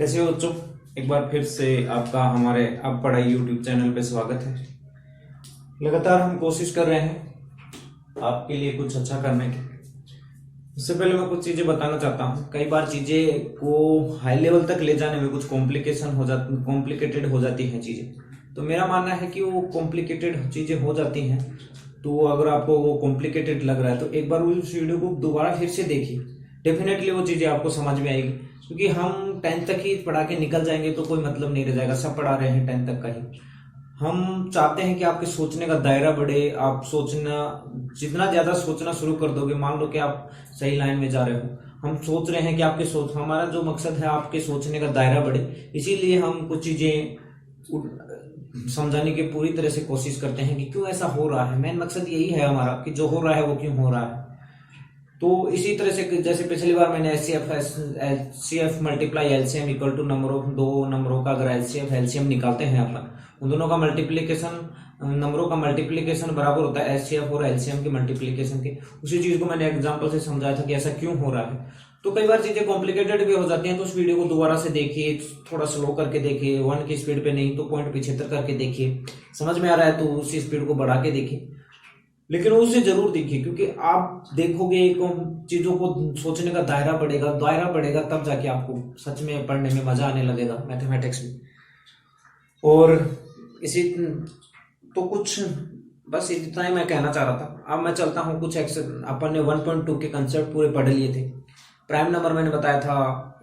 कैसे हो बच्चों। एक बार फिर से आपका हमारे अब पढ़ाई यूट्यूब चैनल पे स्वागत है। लगातार हम कोशिश कर रहे हैं आपके लिए कुछ अच्छा करने की। इससे पहले मैं कुछ चीजें बताना चाहता हूँ। कई बार चीजें को हाई लेवल तक ले जाने में कुछ कॉम्प्लिकेटेड हो जाती हैं चीजें। तो मेरा मानना है कि वो कॉम्प्लिकेटेड चीजें हो जाती हैं। तो अगर आपको वो कॉम्प्लिकेटेड लग रहा है तो एक बार उस वीडियो को दोबारा फिर से देखिए। डेफिनेटली वो चीजें आपको समझ में आएगी, क्योंकि हम 10th तक ही पढ़ा के निकल जाएंगे तो कोई मतलब नहीं रह जाएगा। सब पढ़ा रहे हैं 10th तक का ही। हम चाहते हैं कि आपके सोचने का दायरा बढ़े। आप सोचना जितना ज्यादा सोचना शुरू कर दोगे, मान लो कि आप सही लाइन में जा रहे हो, हम सोच रहे हैं कि आपके सोच हमारा जो मकसद है आपके सोचने का दायरा बढ़े। इसीलिए हम कुछ चीजें समझाने की पूरी तरह से कोशिश करते हैं कि क्यों ऐसा हो रहा है। मेन मकसद यही है हमारा कि जो हो रहा है वो क्यों हो रहा है। तो इसी तरह से जैसे पिछली बार मैंने HCF multiply LCM equal to number of दो नंबरों का अगर एचसीएफ एलसीएम निकालते हैं अपन, उन दोनों का मल्टीप्लीकेशन, नंबरों का मल्टीप्लीकेशन बराबर होता है एचसीएफ और एलसीएम के मल्टीप्लीकेशन के। उसी चीज को मैंने एग्जांपल से समझाया था कि ऐसा क्यों हो रहा है। तो कई बार चीजें कॉम्प्लिकेटेड भी हो जाती हैं, तो उस वीडियो को दोबारा से देखिए, थोड़ा स्लो करके देखिए, 1 की स्पीड पे नहीं तो 0.75 करके देखिए। समझ में आ रहा है तो उसी स्पीड को बढ़ा के देखिए, लेकिन उसे जरूर देखिए, क्योंकि आप देखोगे चीजों को सोचने का दायरा बढ़ेगा तब जाके आपको सच में पढ़ने में मजा आने लगेगा मैथमेटिक्स में। और इसी तो कुछ बस इतना ही मैं कहना चाह रहा था। अब मैं चलता हूँ कुछ अपन ने 1.2 के कंसेप्ट पूरे पढ़ लिए थे। प्राइम नंबर मैंने बताया था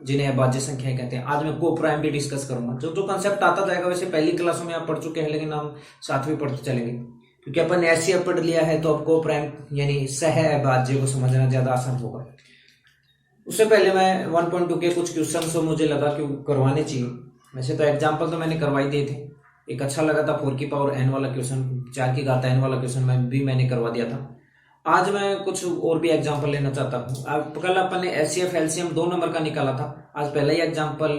जिन्हें अभाज्य संख्याएं कहते हैं। आज मैं को प्राइम भी डिस्कस करूंगा। जो कंसेप्ट आता जाएगा वैसे पहली क्लासों में आप पढ़ चुके हैं, लेकिन हम साथ में पढ़ते चलेंगे, क्योंकि अपन ने एचसीएफ पढ़ लिया है तो अब को प्राइम यानी सह अभाज्य को समझना ज्यादा आसान होगा। उससे पहले मैं 1.2 के कुछ क्वेश्चन मुझे लगा कि करवाने चाहिए। वैसे तो एग्जाम्पल तो मैंने करवा ही दिए थे। एक अच्छा लगा था 4 की पावर n वाला क्वेश्चन, 4 की घात n वाला क्वेश्चन मैंने करवा दिया था। आज मैं कुछ और भी एग्जाम्पल लेना चाहता हूँ। कल अपन ने एचसीएफ एलसीएम 2 नंबर का निकाला था। आज पहला ही एग्जाम्पल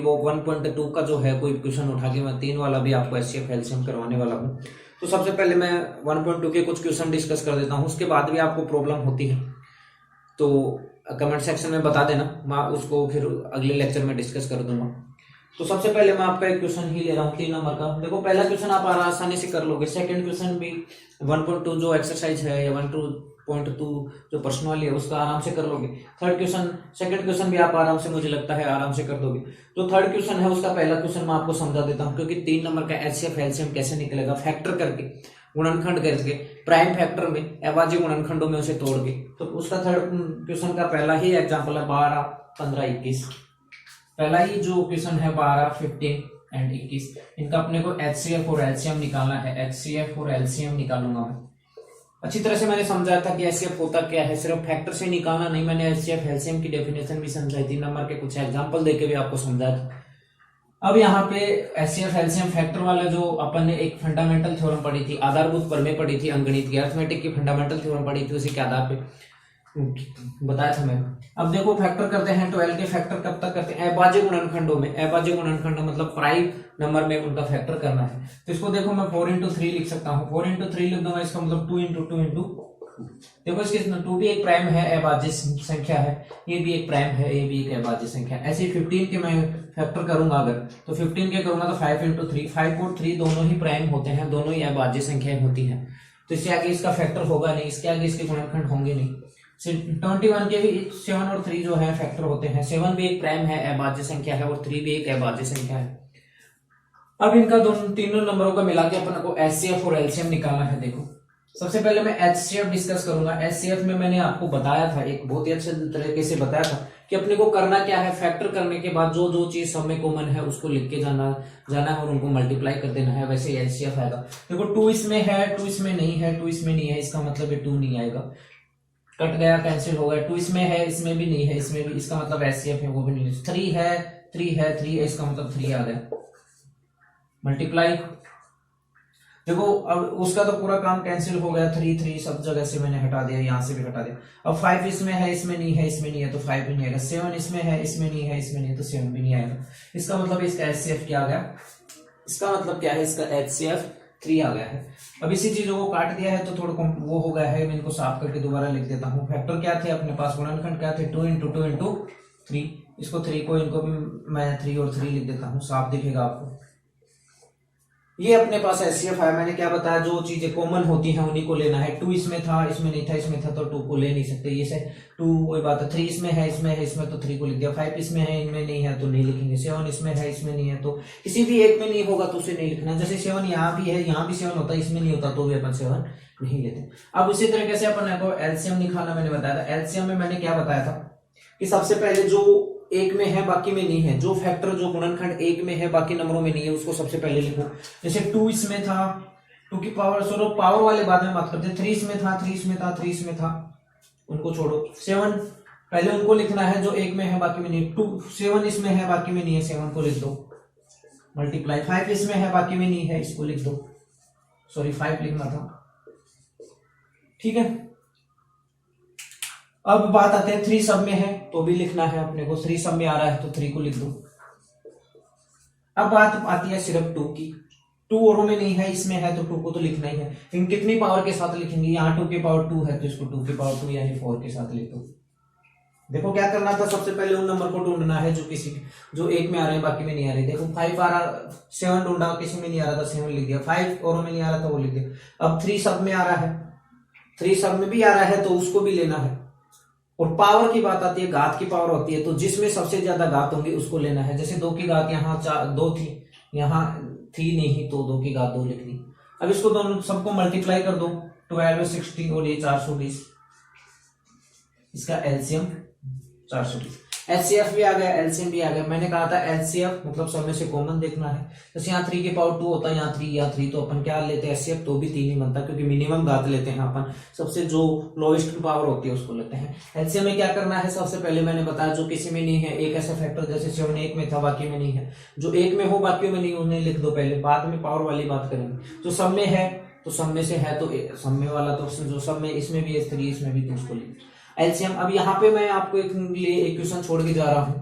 वो 1.2 का जो है कोई क्वेश्चन उठा के मैं 3 वाला भी आपको एचसीएफ एलसीएम करवाने वाला हूँ। तो सबसे पहले मैं 1.2 के कुछ क्वेश्चन डिस्कस कर देता हूँ। उसके बाद भी आपको प्रॉब्लम होती है तो कमेंट सेक्शन में बता देना, मैं उसको फिर अगले लेक्चर में डिस्कस कर दूंगा। तो सबसे पहले मैं आपका एक क्वेश्चन ही ले रहा हूँ 3 नंबर का। देखो पहला क्वेश्चन आप आसानी से कर लोगे। सेकंड क्वेश्चन भी 1.2 जो एक्सरसाइज है या 1.2 जो पर्सनल है उसका आराम से कर लोगे। सेकंड क्वेश्चन भी आप आराम से, मुझे लगता है आराम से कर दोगे। जो थर्ड क्वेश्चन है उसका पहला क्वेश्चन मैं आपको समझा देता हूँ, क्योंकि 3 नंबर का एचसीएफ एलसीएम कैसे निकलेगा, फैक्टर करके, गुणनखंड करके, प्राइम फैक्टर में, अभाज्य गुणनखंडों में उसे तोड़ के। तो उसका थर्ड क्वेश्चन का पहला ही एग्जाम्पल है 12, 15, 21। पहला ही जो क्वेश्चन है 12, 15 एंड 21, इनका अपने को एचसीएफ और एलसीएम निकालना है। एचसीएफ और एलसीएम निकालूंगा मैं। अच्छी तरह से मैंने समझाया था कि एचसीएफ होता क्या है, सिर्फ फैक्टर से निकालना नहीं, मैंने एचसीएफ एलसीएम की डेफिनेशन भी समझाई थी, नंबर के कुछ एग्जांपल देके भी आपको समझाया था। अब यहाँ पे एचसीएफ एलसीएम फैक्टर वाला जो अपन ने एक फंडामेंटल थ्योरम पढ़ी थी, आधारभूत प्रमेय पढ़ी थी, अंकगणित की अरिथमेटिक की फंडामेंटल थ्योरम पढ़ी थी, उसी के आधार पे बताया था मैंने। अब देखो फैक्टर करते हैं। 12 के फैक्टर कब तक करते हैं? अभाज्य गुणनखंडों में। अभाज्य गुणनखंड मतलब प्राइम नंबर में उनका फैक्टर करना है। तो इसको देखो मैं 4 into 3 लिख सकता हूँ। 4 into 3 लिख दूंगा, इसका मतलब 2 into 2 into देखो इसके 2 भी एक प्राइम है, अभाज्य संख्या है, ये भी एक प्राइम है, ये भी एक अभाज्य संख्या है। ऐसे 15 के मैं फैक्टर करूंगा अगर, तो 15 के करूंगा तो 5 into 3, 5 और 3 दोनों ही प्राइम होते हैं, दोनों ही अभाज्य संख्याएं होती हैं। तो इससे आगे इसका फैक्टर होगा नहीं, इसके आगे इसके गुणनखंड होंगे नहीं। 21 के भी 7 और 3 जो है फैक्टर होते हैं। 7 भी एक प्राइम है, अभाज्य संख्या है, और 3 भी एक अभाज्य संख्या है। अब इनका तीनों नंबरों का मिला के अपन को एचसीएफ और एलसीएम निकालना है। देखो सबसे पहले मैं एचसीएफ डिस्कस करूंगा। एचसीएफ में मैंने आपको बताया था, एक बहुत ही अच्छे तरीके से बताया था कि अपने को करना क्या है। फैक्टर करने के बाद जो जो चीज सब में कॉमन है उसको लिख के जाना है और उनको मल्टीप्लाई कर देना है। वैसे एचसीएफ आएगा। देखो 2 इसमें है, 2 इसमें नहीं है, 2 इसमें नहीं है, इसका मतलब है 2 नहीं आएगा, कट गया, कैंसिल हो गया। 2 इसमें है, इसमें भी नहीं है, इसमें भी, इसका मतलब एचसीएफ है, वो भी नहीं है। 3 है, 3 है, 3 है, इसका मतलब 3 आ गया, मल्टीप्लाई। देखो अब उसका तो पूरा काम कैंसिल हो गया। 3 3 सब जगह से मैंने हटा दिया, यहां से भी हटा दिया। अब 5 इसमें है, इसमें नहीं है, इसमें नहीं है, तो 5 भी नहीं आएगा। 7 इसमें है, इसमें नहीं है, इसमें नहीं है, तो 7 भी नहीं आएगा। इसका मतलब इसका एचसीएफ क्या आ गया? इसका मतलब क्या है? इसका एचसीएफ 3 आ गया है। अब इसी चीजों को काट दिया है तो थोड़ा वो हो गया है। मैं इनको साफ करके दोबारा लिख देता हूँ। फैक्टर क्या थे अपने पास, गुणनखंड क्या थे? 2 into 2 into 3। इसको 3 को, इनको भी मैं 3 और 3 लिख देता हूँ, साफ दिखेगा आपको। ये अपने पास HCF है। मैंने क्या बताया, जो चीजें कॉमन होती हैं उन्हीं को लेना है। 2 इसमें था, इसमें नहीं था, इसमें था, तो 2 को ले नहीं सकते। ये से 2 वही बात है। 3 इसमें है, इसमें है, इसमें तो 3 को लिख दिया। 5 इसमें है, इनमें नहीं है तो नहीं लिखेंगे। 7 इसमें है, इसमें नहीं है, तो किसी भी एक में नहीं होगा तो उसे नहीं लिखना। जैसे 7 यहाँ भी है, यहाँ भी 7 होता है, इसमें नहीं होता तो भी अपन 7 नहीं लेते। अब उसी तरीके से अपन को एलसीएम निकालना मैंने बताया था। एलसीएम में मैंने क्या बताया था कि सबसे पहले जो एक में है बाकी में नहीं है, जो फैक्टर जो गुणनखंड एक में है बाकी नंबरों में नहीं है, उसको सबसे पहले लिखो। जैसे 2 इसमें था, 2 की पावर, सॉरी पावर वाले बाद में बात करते हैं। 3 इसमें था, 3 इसमें था, 3 इसमें था, उनको छोड़ो। 7 पहले उनको लिखना है जो एक में है बाकी में नहीं। 7 इसमें है बाकी में नहीं है, 7 को लिख दो, मल्टीप्लाई। 5 इसमें है बाकी में नहीं है, इसको लिख दो, सॉरी 5 लिखना था, ठीक है। अब बात आते हैं 3 सब में है तो भी लिखना है अपने को। 3 सब में आ रहा है तो 3 को लिख दो। अब बात आती है सिर्फ 2 की। 2 औरों में नहीं है, इसमें है तो 2 को तो लिखना ही है। लेकिन कितनी पावर के साथ लिखेंगे, यहाँ 2 की पावर 2 है तो इसको 2 की पावर 2 यानी 4 के साथ लिख दो। देखो क्या करना था, सबसे पहले उन नंबर को ढूंढना है जो एक में आ रहे हैं बाकी में नहीं आ रहे। देखो 5 आ रहा, 7 ढूंढा, किसी में नहीं आ रहा था, 7 लिख दिया। 5 औरों में नहीं आ रहा था, वो लिख दिया। अब 3 सब में आ रहा है, 3 सब में भी आ रहा है तो उसको भी लेना है। और पावर की बात आती है, घात की पावर होती है, तो जिसमें सबसे ज्यादा घात होंगी उसको लेना है। जैसे 2 की घात यहाँ 2 थी, यहाँ थी नहीं, तो 2 की घात 2 लिख दी। अब इसको दोनों सबको मल्टीप्लाई कर दो, 12 60 और ये 420, इसका एलसीएम 420। एचसीएफ भी आ गया, एलसीएम भी आ गया। मैंने कहा था एचसीएफ मतलब सब में से कॉमन देखना है। जैसे यहाँ 3 की पावर 2 होता है, यहाँ 3 या 3, तो अपन क्या लेते हैं एचसीएफ, तो भी 3 ही बनता है, क्योंकि मिनिमम घात लेते हैं अपन, सबसे जो लोएस्ट पावर होती है उसको लेते हैं। एलसीएम में क्या करना है, सबसे पहले मैंने बताया जो किसी में नहीं है, एक ऐसा फैक्टर जैसे 7 एक में था बाकी में नहीं है, जो एक में हो बाकी में नहीं, उन्हें लिख दो पहले, बाद में पावर वाली बात करेंगे। जो सब में है तो सब में से है तो सब में वाला, तो जो सब में इसमें भी है 3 इसमें भी, तो उसको लिख एलसीएम। अब यहाँ पे मैं आपको एक क्वेश्चन छोड़ के जा रहा हूं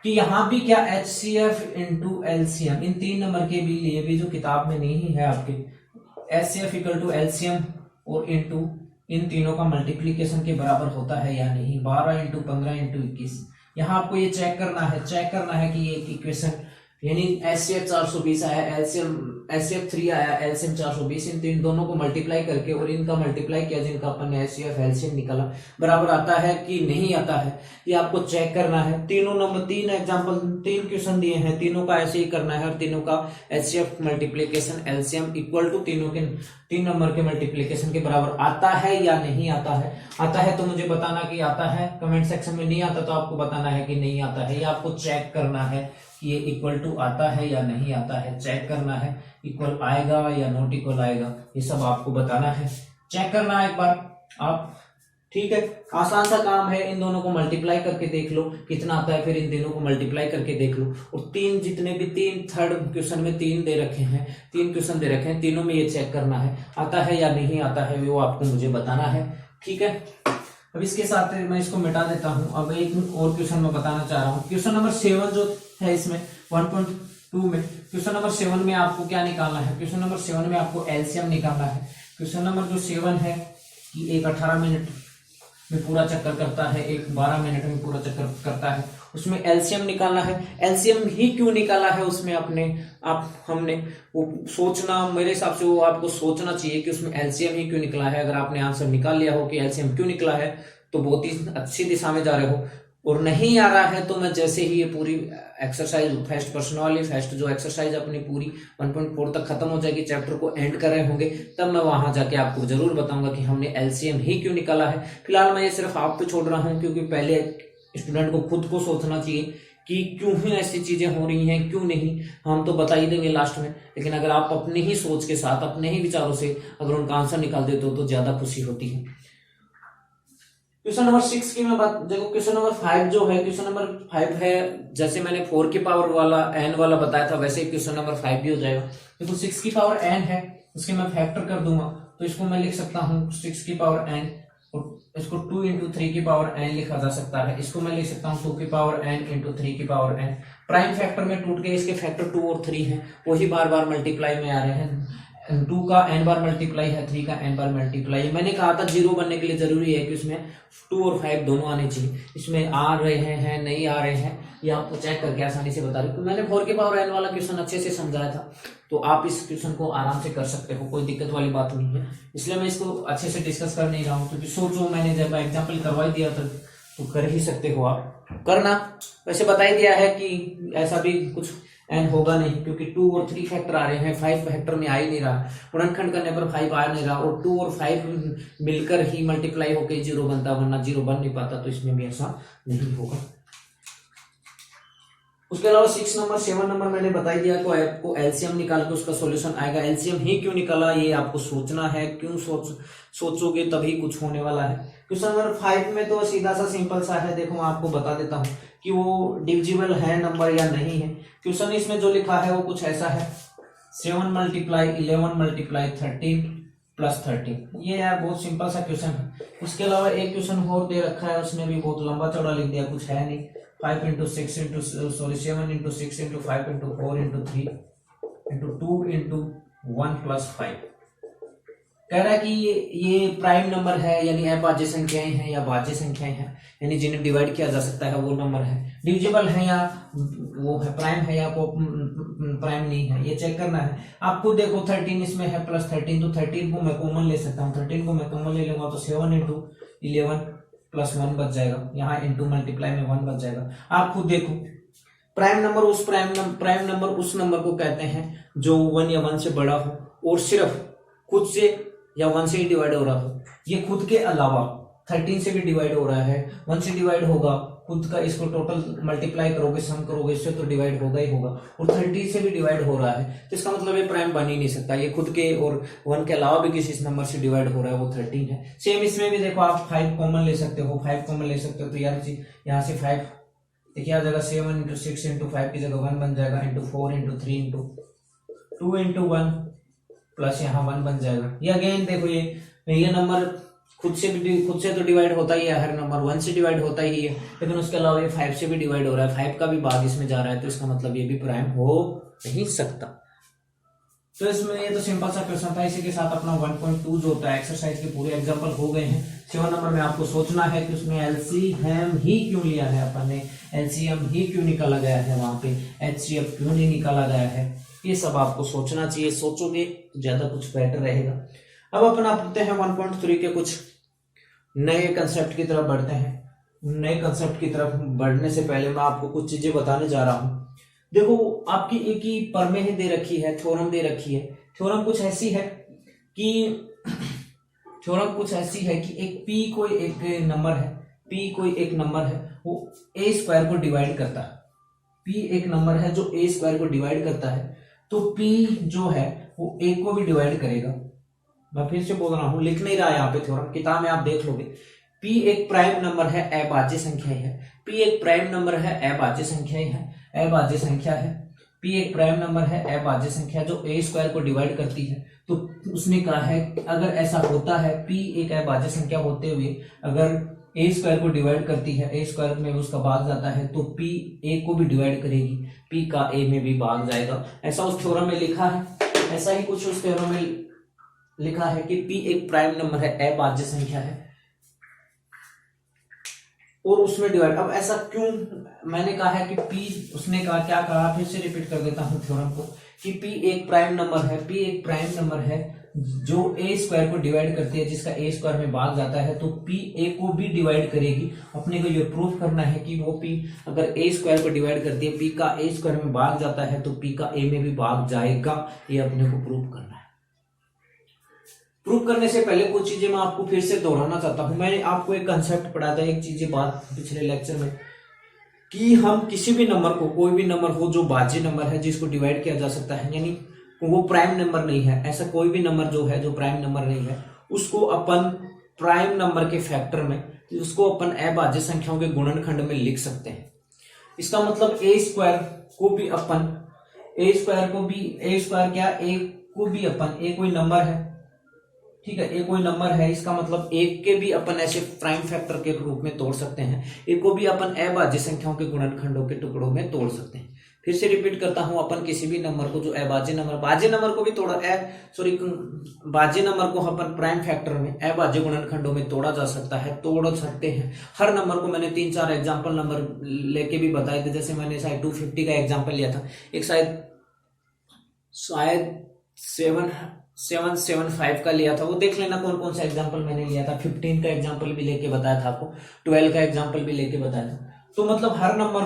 कि यहाँ भी क्या एचसीएफ इंटू एलसीएम, इन 3 नंबर के भी लिए भी जो किताब में नहीं है आपके, एचसीएफ इक्वल टू एलसीएम और इंटू इन तीनों का मल्टीप्लीकेशन के बराबर होता है या नहीं। 12 इंटू 15 इंटू 21, यहाँ आपको ये चेक करना है कि ये इक्वेशन यानी एचसीएफ 420 आया, एचसीएफ 3 आया, एलसीएम 420, इन तीन दोनों को मल्टीप्लाई करके और इनका मल्टीप्लाई किया जिनका अपन ने एचसीएफ एलसीएम निकाला, बराबर आता है कि नहीं आता है, ये आपको चेक करना है। तीनों नंबर 3 एग्जांपल 3 क्वेश्चन दिए हैं, तीनों का ऐसे ही करना है और तीनों का HCF multiplication LCM equal to तीनों के 3 नंबर के मल्टीप्लीकेशन के बराबर आता है या नहीं आता है। आता है तो मुझे बताना कि आता है, कमेंट सेक्शन में नहीं आता तो आपको बताना है कि नहीं आता है। ये आपको चेक करना है कि ये इक्वल टू आता है या नहीं आता है, चेक करना है इक्वल आएगा या नॉट इक्वल आएगा, ये सब आपको बताना है, चेक करना है एक बार आप, ठीक है। आसान सा काम है, इन दोनों को मल्टीप्लाई करके देख लो कितना आता है, फिर इन तीनों को मल्टीप्लाई करके देख लो। और 3 जितने भी 3 थर्ड क्वेश्चन में 3 दे रखे हैं, 3 क्वेश्चन दे रखे हैं, तीनों में ये चेक करना है आता है या नहीं आता है, वो आपको मुझे बताना है, ठीक है। अब इसके साथ मैं इसको मिटा देता हूं। अब एक और क्वेश्चन मैं बताना चाह रहा हूं, क्वेश्चन नंबर 7 जो है इसमें 1.2 में, क्वेश्चन नंबर 7 में आपको क्या निकालना है, क्वेश्चन नंबर 7 में आपको एलसीएम निकालना है। क्वेश्चन नंबर जो 7 है कि एक 18 मिनट में पूरा चक्कर करता है, एक 12 मिनट में पूरा चक्कर करता है, उसमें एलसीएम निकालना है। एलसीएम ही क्यों निकाला है उसमें हमने वो सोचना, मेरे हिसाब से वो आपको सोचना चाहिए कि उसमें एलसीएम ही क्यों निकला है। अगर आपने आंसर निकाल लिया हो कि एलसीएम क्यों निकला है तो बहुत ही अच्छी दिशा में जा रहे हो, और नहीं आ रहा है तो मैं जैसे ही ये पूरी एक्सरसाइज फर्स्ट पर्सन वाली फर्स्ट जो एक्सरसाइज अपनी पूरी 1.4 तक खत्म हो जाएगी, चैप्टर को एंड कर रहे होंगे, तब मैं वहां जाके आपको जरूर बताऊंगा कि हमने एलसीएम ही क्यों निकाला है। फिलहाल मैं ये सिर्फ आप पे छोड़ रहा हूं, क्योंकि पहले स्टूडेंट को खुद को सोचना चाहिए कि क्यों ही ऐसी चीजें हो रही हैं, क्यों नहीं, हम तो बता ही देंगे लास्ट में, लेकिन अगर आप अपने ही सोच के साथ अपने ही विचारों से अगर उनका आंसर निकाल देते हो तो ज्यादा खुशी होती है। क्वेश्चन नंबर 6 की मैं बात देखो, क्वेश्चन नंबर 5 जो है, क्वेश्चन नंबर 5 है जैसे मैंने 4 की पावर वाला n वाला बताया था वैसे ही क्वेश्चन नंबर 5 भी हो जाएगा। देखो 6 की पावर n है, उसके मैं फैक्टर कर दूंगा तो इसको मैं लिख सकता हूँ 6 की पावर n, और इसको 2 इंटू 3 की पावर n लिखा जा सकता है। इसको मैं लिख सकता हूँ 2 की पावर n इंटू 3 की पावर n। प्राइम फैक्टर में टूट के इसके फैक्टर 2 और 3 हैं, वही बार बार मल्टीप्लाई में आ रहे हैं। 2 का n बार मल्टीप्लाई है, 3 का n बार मल्टीप्लाई है। मैंने कहा था 0 बनने के लिए जरूरी है कि उसमें 2 और 5 दोनों आने चाहिए। इसमें आ रहे हैं नहीं आ रहे हैं, ये आपको चेक करके आसानी से बता रही हूँ। मैंने 4 के पावर n वाला क्वेश्चन अच्छे से समझाया था, तो आप इस क्वेश्चन को आराम से कर सकते हो, कोई दिक्कत वाली बात नहीं है। इसलिए मैं इसको अच्छे से डिस्कस कर नहीं रहा हूँ, क्योंकि सोचो मैंने जब एग्जाम्पल करवा ही दिया था तो कर ही सकते हो आप करना। वैसे बता ही दिया है कि ऐसा भी कुछ n होगा नहीं, क्योंकि 2 और 3 फैक्टर आ रहे हैं, 5 फैक्टर में आ ही नहीं रहा, गुणनखंड करने पर 5 आ नहीं रहा, और 2 और 5 मिलकर ही मल्टीप्लाई होकर 0 बनता, वरना 0 बन नहीं पाता, तो इसमें भी ऐसा नहीं होगा। उसके अलावा 6 नंबर 7 नंबर मैंने बता दिया तो आपको एलसीएम निकाल के उसका सॉल्यूशन आएगा। एलसीएम ही क्यों निकाला ये आपको सोचना है, क्यों सोचोगे तभी कुछ होने वाला है। क्वेश्चन नंबर 5 में तो सीधा सा सिंपल सा है, देखो मैं आपको बता देता हूँ कि वो डिविजिबल है नंबर या नहीं है। क्वेश्चन इसमें जो लिखा है वो कुछ ऐसा है, 7 मल्टीप्लाई 11 मल्टीप्लाई 13 प्लस 13। ये यार बहुत सिंपल सा क्वेश्चन है। उसके अलावा एक क्वेश्चन और दे रखा है, उसने भी बहुत लंबा चौड़ा लिख दिया, कुछ है नहीं। 7 into 6 into 5 into 4 into 3 into 2 into 1 plus 5। कह रहा है कि ये प्राइम नंबर है, यानी अभाज्य संख्याएं हैं या भाज्य संख्याएं हैं, यानी जिन्हें डिवाइड किया जा सकता है वो नंबर है। डिविजिबल है या वो है प्राइम है या वो प्राइम नहीं है, ये चेक करना है आपको। देखो 13 इसमें है प्लस 13, तो 13 को मैं कॉमन ले सकता हूँ, 13 को मैं कॉमन ले लूंगा तो 7 into 11 प्लस 1 बच जाएगा, यहाँ इंटू मल्टीप्लाई में 1 बच जाएगा। आप खुद देखो, प्राइम नंबर उस नंबर को कहते हैं जो 1 या 1 से बड़ा हो और सिर्फ खुद से या 1 से ही डिवाइड हो रहा हो। ये खुद के अलावा 13 से भी डिवाइड हो रहा है, 1 से डिवाइड होगा, खुद का इसको टोटल मल्टीप्लाई करोगे, सम करोगे, इससे तो डिवाइड होगा ही होगा, और 30 से भी डिवाइड हो रहा है, तो इसका मतलब ये प्राइम बन ही नहीं सकता। ये खुद के और 1 के अलावा भी किसी नंबर से डिवाइड हो रहा है, वो 13 है। सेम इसमें भी देखो, आप 5 कॉमन ले सकते हो, 5 कॉमन ले सकते हो, तो यार यहाँ से 5 देखिए आ जाएगा, 7 into 6 into 5 की जगह 1 बन जाएगा, into 4 into 3 into 2 into 1 plus यहाँ 1 बन जाएगा। ये अगेन देखो, ये नंबर खुद से तो डिवाइड होता ही है, हर नंबर 1 से डिवाइड होता ही है, लेकिन उसके अलावा ये 5 से भी डिवाइड हो रहा है, 5 का भी भाग इसमें जा रहा है, तो इसका मतलब ये भी प्राइम हो नहीं सकता। तो इसमें ये तो सिंपल सा क्वेश्चन था। इसी के साथ अपना 1.2 जो होता है एक्सरसाइज के पूरे एग्जांपल हो गए हैं। 7 नंबर में आपको सोचना है कि उसमें एलसीएम ही क्यों लिया है अपन ने, एलसीएम ही क्यों निकाला गया है, वहां पे एचसीएफ क्यों नहीं निकाला गया है, ये सब आपको सोचना चाहिए। सोचोगे तो ज्यादा कुछ बेटर रहेगा। अब अपन आपते हैं 1.3 के कुछ नए कंसेप्ट की तरफ बढ़ते हैं। नए कंसेप्ट की तरफ बढ़ने से पहले मैं आपको कुछ चीजें बताने जा रहा हूं। देखो, आपकी एक ही प्रमेय दे रखी है, थ्योरम दे रखी है। थ्योरम कुछ ऐसी है कि एक पी कोई एक नंबर है, वो ए स्क्वायर को डिवाइड करता है। पी एक नंबर है जो ए स्क्वायर को डिवाइड करता है, तो पी जो है वो ए को भी डिवाइड करेगा। मैं फिर से बोल रहा हूं, लिख नहीं रहा यहाँ पे थ्योरम, किताब में आप देख लोगे। पी एक प्राइम नंबर है, अभाज्य संख्या है। पी एक प्राइम नंबर है, अभाज्य संख्या है। पी एक प्राइम नंबर है, अभाज्य संख्या जो ए स्क्वायर को डिवाइड करती है। तो उसने कहा है अगर ऐसा होता है, पी एक अभाज्य संख्या होते हुए अगर ए स्क्वायर को डिवाइड करती है, ए स्क्वायर में उसका भाग जाता है, तो पी ए को भी डिवाइड करेगी, पी का ए में भी भाग जाएगा। ऐसा उस थ्योरम में लिखा है। ऐसा ही कुछ उस थ्योरम में लिखा है कि पी एक प्राइम नंबर है, अभाज्य संख्या है, और उसमें डिवाइड। अब ऐसा क्यों मैंने कहा है कि पी, उसने कहा क्या कहा, फिर से रिपीट कर देता हूं थ्योरम को, कि पी एक प्राइम नंबर है जो ए स्क्वायर को डिवाइड करती है, जिसका ए स्क्वायर में भाग जाता है, तो पी ए को भी डिवाइड करेगी। अपने को ये प्रूफ करना है कि वो पी अगर ए स्क्वायर को डिवाइड करती है, पी का ए स्क्वायर में भाग जाता है, तो पी का ए में भी भाग जाएगा। ये अपने को प्रूफ करना है। प्रूफ करने से पहले कुछ चीजें मैं आपको फिर से दोहराना चाहता हूं। मैंने आपको एक कंसेप्ट पढ़ाया था, एक चीजें बात पिछले लेक्चर में, कि हम किसी भी नंबर को, कोई भी नंबर हो जो भाज्य नंबर है, जिसको डिवाइड किया जा सकता है, यानी वो प्राइम नंबर नहीं है, ऐसा कोई भी नंबर जो है जो प्राइम नंबर नहीं है, उसको अपन प्राइम नंबर के फैक्टर में, उसको अपन अभाज्य संख्याओं के गुणनखंड में लिख सकते हैं। इसका मतलब ए स्क्वायर को भी अपन ए कोई नंबर है, ठीक है, ए कोई नंबर है, इसका मतलब एक के भी अपन ऐसे प्राइम फैक्टर के रूप में तोड़ सकते हैं, एक को भी अपन अभाज्य संख्याओं के गुणनखंडों के टुकड़ों में तोड़ सकते हैं। फिर से रिपीट करता हूं, अपन किसी भी नंबर को जो अभाज्य नंबर, भाज्य नंबर को भी तोड़ा भाज्य नंबर को अपन प्राइम फैक्टर में अभाज्य गुणनखंडों में तोड़ा जा सकता है, तोड़ सकते हैं। हर नंबर को मैंने 3-4 एग्जांपल नंबर लेके भी बताए थे, जैसे मैंने शायद 250 का एग्जांपल लिया था, एक शायद 775 का लिया था, वो देख लेना कौन कौन सा एग्जांपल मैंने लिया था। 15 का एग्जांपल भी लेके बताया था आपको, 12 का एग्जांपल भी लेके बताया था। तो मतलब हर नंबर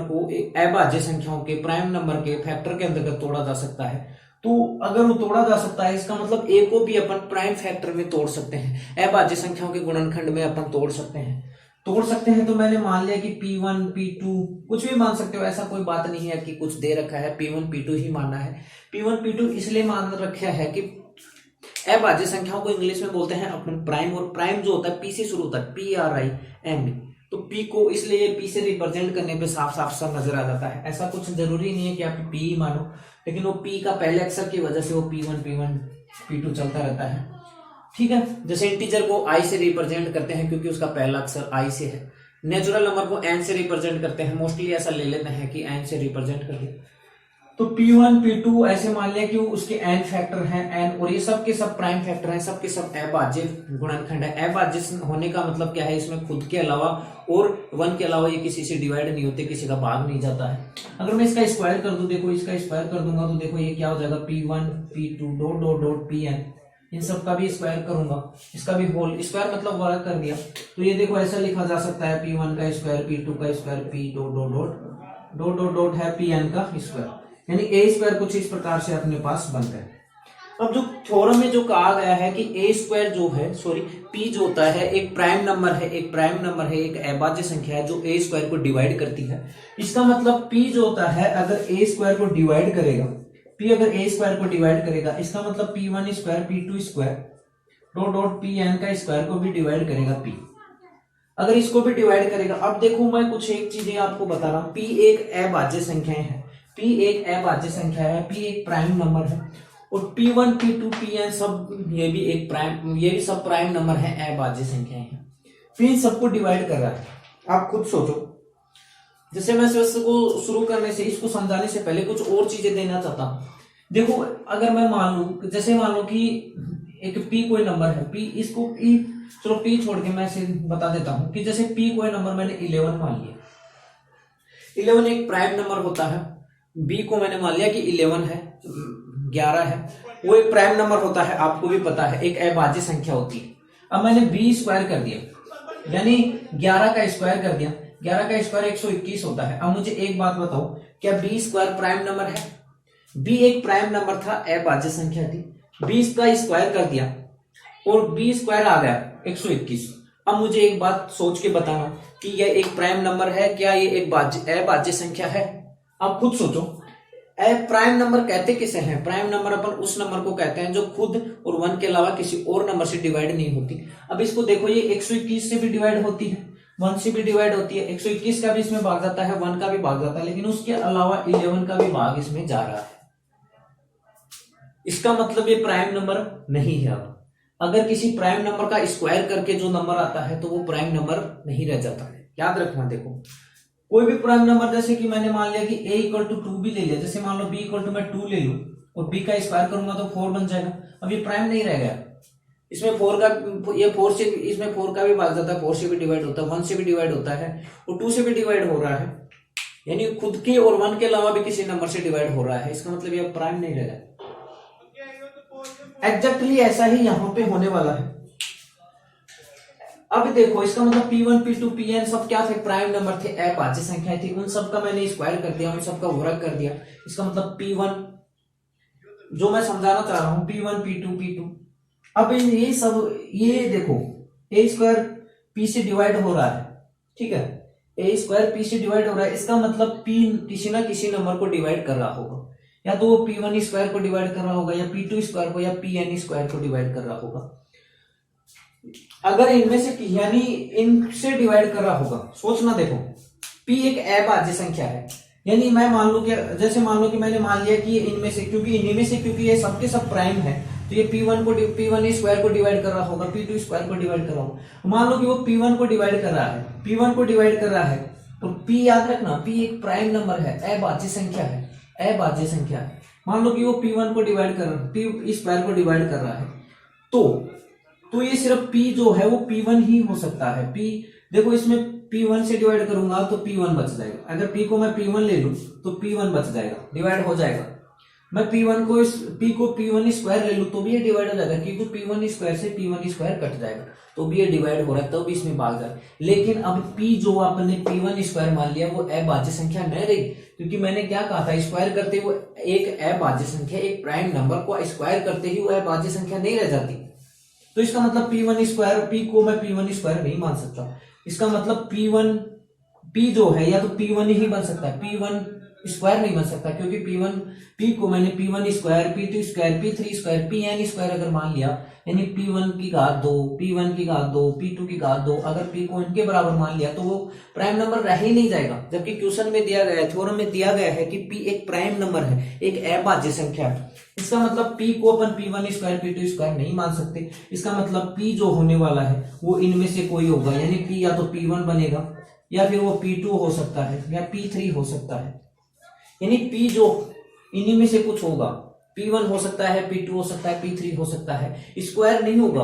को एक अभाज्य संख्याओं के प्राइम नंबर के फैक्टर के अंतर्गत तोड़ा जा सकता है। तो अगर वो तोड़ा जा सकता है, इसका मतलब ए को भी अपन प्राइम फैक्टर में तोड़ सकते हैं, अभाज्य संख्याओं के गुणनखंड में अपन तोड़ सकते हैं। तो मैंने मान लिया कि P1 P2 कुछ भी मान सकते हो, ऐसा कोई बात नहीं है कि कुछ दे रखा है P1 P2 ही मानना है। P1 P2 इसलिए मान रखा है कि अभाज्य संख्याओं को इंग्लिश में बोलते हैं अपन प्राइम, और प्राइम जो होता है P से शुरू होता है, PRIME। तो P को इसलिए P से रिप्रेजेंट करने पे साफ साफ सा नजर आ जाता है। ऐसा कुछ जरूरी नहीं है कि आप P ही मानो, लेकिन वो P का पहले अक्षर की वजह से वो P1 P2 चलता रहता है, ठीक है। जैसे इंटीजर को I से रिप्रेजेंट करते हैं क्योंकि उसका पहला अक्षर I से है। नेचुरल नंबर को N से रिप्रेजेंट करते हैं, मोस्टली ऐसा ले लेते हैं कि N से रिप्रेजेंट करते हैं। तो P1 P2 ऐसे मान लिया कि उसके n फैक्टर हैं n, और ये सब के सब प्राइम फैक्टर हैं, सब के सब अभाज्य गुणनखंड है। अभाज्य होने का मतलब क्या है, इसमें खुद के अलावा और 1 के अलावा ये किसी से डिवाइड नहीं होते, किसी का भाग नहीं जाता है। अगर मैं इसका स्क्वायर कर दूं, देखो इसका स्क्वायर कर दूंगा तो देखो ये क्या हो जाएगा, P1 P2 dot dot dot Pn, इन सब का भी स्क्वायर करूंगा, इसका भी होल स्क्वायर मतलब वर्ग कर दिया। तो ये देखो ऐसा लिखा जा सकता है P1 का स्क्वायर P2 का square P dot dot dot dot dot dot है Pn का स्क्वायर, यानी ए स्क्वायर कुछ इस प्रकार से अपने पास बन गए। अब जो थ्योरम में जो कहा गया है कि ए स्क्वायर जो है पी जो होता है एक प्राइम नंबर है, एक अभाज्य संख्या है जो ए स्क्वायर को डिवाइड करती है। इसका मतलब पी जो होता है अगर ए स्क्वायर को डिवाइड करेगा, पी अगर ए स्क्वायर को डिवाइड करेगा, इसका मतलब P1 square P2 square dot dot Pn का स्क्वायर को भी डिवाइड करेगा पी, अगर इसको भी डिवाइड करेगा। अब देखो मैं कुछ एक चीजें आपको बता रहा हूं, पी एक अभाज्य संख्या है, P एक अभाज्य संख्या है, P एक प्राइम नंबर है, और P1 P2 Pn सब ये भी सब प्राइम नंबर है, अभाज्य संख्याएं हैं। फिर इन सबको डिवाइड कर रहा है। आप खुद सोचो, जैसे मैं इसको शुरू करने से, इसको समझाने से पहले कुछ और चीजें देना चाहता हूं। देखो अगर मैं मान लू, जैसे मान लो कि एक P कोई नंबर है, P इसको चलो P छोड़ के मैं इसे बता देता हूं कि जैसे P कोई नंबर मैंने 11 मान लिया, 11 एक प्राइम नंबर होता है। B को मैंने मान लिया कि 11 है, 11 है, वो एक प्राइम नंबर होता है, आपको भी पता है, एक अभाज्य संख्या होती है। अब मैंने B स्क्वायर कर दिया, यानी 11 का स्क्वायर कर दिया, 11 का स्क्वायर 121 होता है। अब मुझे एक बात बताओ, क्या B स्क्वायर प्राइम नंबर है? B एक प्राइम नंबर था, अभाज्य संख्या थी, B का स्क्वायर कर दिया और B स्क्वायर आ गया 121। अब मुझे एक बात सोच के बताना कि यह एक प्राइम नंबर है, क्या ये एक अभाज्य संख्या है? आप खुद सोचो। प्राइम नंबर कहते किसे हैं? प्राइम नंबर अपन उस नंबर को कहते हैं जो खुद और 1 के अलावा किसी और नंबर से डिवाइड नहीं होती। अब इसको देखो, ये 121 से भी डिवाइड होती है, 1 से भी डिवाइड होती है, 121 का भी इसमें भाग जाता है, 1 का भी भाग जाता है, लेकिन उसके अलावा 11 का भी भाग इसमें जा रहा है। इसका मतलब ये प्राइम नंबर नहीं है। अब अगर किसी प्राइम नंबर का स्क्वायर करके जो नंबर आता है तो वो प्राइम नंबर नहीं रह जाता है, याद रखना। देखो कोई भी प्राइम नंबर, जैसे कि मैंने मान लिया कि a इक्वल टू 2 भी ले लिया, जैसे मान लो b इक्वल टू मैं 2 ले लूं और b का स्क्वायर करूंगा तो 4 बन जाएगा। अब ये प्राइम नहीं रह गया, इसमें 4 का, ये 4 से, इसमें 4 का भी भाग जाता है, 4 से भी डिवाइड होता है, 1 से भी डिवाइड होता है और 2 से भी डिवाइड हो रहा है, यानी खुद के और 1 के अलावा भी किसी नंबर से डिवाइड हो रहा है। इसका मतलब ये प्राइम नहीं रह गया। एग्जैक्टली ऐसा ही यहां पे होने वाला है। अब देखो इसका मतलब P1 P2 Pn सब क्या थे? प्राइम नंबर थे, अभाज्य संख्याएं थी, उन सब का मैंने स्क्वायर कर दिया, उन सब का वर्ग कर दिया। इसका मतलब P1 जो मैं समझाना चाह रहा हूं, P1 P2 P2। अब ये सब, ये देखो a स्क्वायर P से डिवाइड हो रहा है, ठीक है, a स्क्वायर P से डिवाइड हो रहा है, इसका मतलब P किसी ना किसी नंबर को डिवाइड कर रहा होगा, या तो वो P1 स्क्वायर को डिवाइड कर रहा होगा, या P2 स्क्वायर को, या Pn स्क्वायर को डिवाइड कर रहा होगा। अगर इनमें से, यानी इनसे डिवाइड कर रहा होगा, सोचना। देखो P एक अभाज्य संख्या है, यानी मैं मान लूं कि, जैसे मान लो कि मैंने मान लिया कि इनमें से, क्योंकि ये सबके सब प्राइम है, तो ये P1 स्क्वायर को डिवाइड कर रहा होगा, P2 स्क्वायर को डिवाइड कर रहा होगा। मान लो कि वो P1 को डिवाइड कर रहा है, P1 को डिवाइड कर रहा है, और p याद रखना, p एक प्राइम नंबर है, अभाज्य संख्या है, अभाज्य संख्या है। मान लो कि वो p1 को डिवाइड कर रहा है, p स्क्वायर को डिवाइड कर रहा है, तो ये सिर्फ p जो है वो p1 ही हो सकता है। p देखो इसमें p1 से डिवाइड करूंगा तो p1 बच जाएगा, अगर p को मैं p1 ले लूं तो p1 बच जाएगा, डिवाइड हो जाएगा। मैं p1 को p को p1 स्क्वायर ले लूं तो भी ये डिवाइड हो जाएगा, क्योंकि p1 स्क्वायर से p1 स्क्वायर कट जाएगा तो भी ये डिवाइड हो रहा है, तो भी इसमें भाग जाए। लेकिन अब p जो आपने p1 स्क्वायर मान लिया वो अभाज्य संख्या नहीं रही, क्योंकि मैंने क्या कहा था, स्क्वायर करते हुए एक अभाज्य संख्या, एक प्राइम नंबर को स्क्वायर करते ही वो अभाज्य संख्या नहीं रह जाती। तो इसका मतलब p1 स्क्वायर, p को मैं p1 स्क्वायर नहीं मान सकता। इसका मतलब p जो है या तो p1 ही बन सकता है, p1 स्क्वायर नहीं बन सकता, क्योंकि p को मैंने p1 square, p2 square, p3 square, pn square अगर मान लिया, यानी p1 की घात 2, p1 की घात 2, p2 की घात 2, अगर p को इनके बराबर मान लिया तो वो प्राइम नंबर रह ही नहीं जाएगा। जबकि क्वेश्चन में दिया गया है, थ्योरम में दिया गया है कि p एक प्राइम नंबर है, एक अभाज्य संख्या है। इसका मतलब p को अपन p1 स्क्वायर, p2 स्क्वायर नहीं मान सकते। इसका मतलब p जो होने वाला है वो इनमें से कोई होगा, यानी p या तो p1 बनेगा, या फिर वो p2 हो सकता है, या p3 हो सकता है। यानी p जो इन्हीं में से कुछ होगा, p1 हो सकता है, p2 हो सकता है, p3 हो सकता है। स्क्वायर नहीं होगा,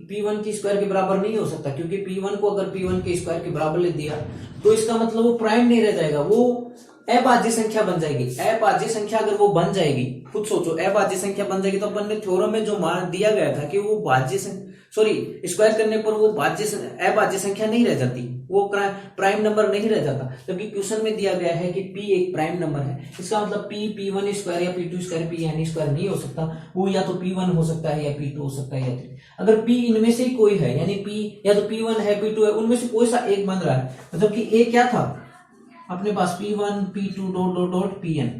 p1 की स्क्वायर के बराबर नहीं हो सकता, क्योंकि p1 को अगर p1 के स्क्वायर के बराबर ले दिया तो इसका मतलब वो प्राइम नहीं रह जाएगा, वो अभाज्य संख्या बन जाएगी। अभाज्य संख्या अगर वो बन जाएगी, खुद सोचो, अभाज्य संख्या बन जाएगी तो अपन ने थ्योरम में जो मान दिया गया था कि वो स्क्वायर करने पर वो अभाज्य संख्या नहीं रह जाती, वो प्राइम नंबर नहीं रह जाता। जबकि क्वेश्चन में दिया गया है कि p एक प्राइम नंबर है, इसका मतलब p1 स्क्वायर या p2 स्क्वायर, pn स्क्वायर नहीं हो सकता, वो या तो p1 हो सकता है या p2 हो सकता है या 3। अगर p इनमें से ही कोई है, यानी p या तो p1 है, p2 है, उनमें से कोई सा एक बन रहा है, मतलब कि a क्या था अपने पास, p1 p2 डॉट pn।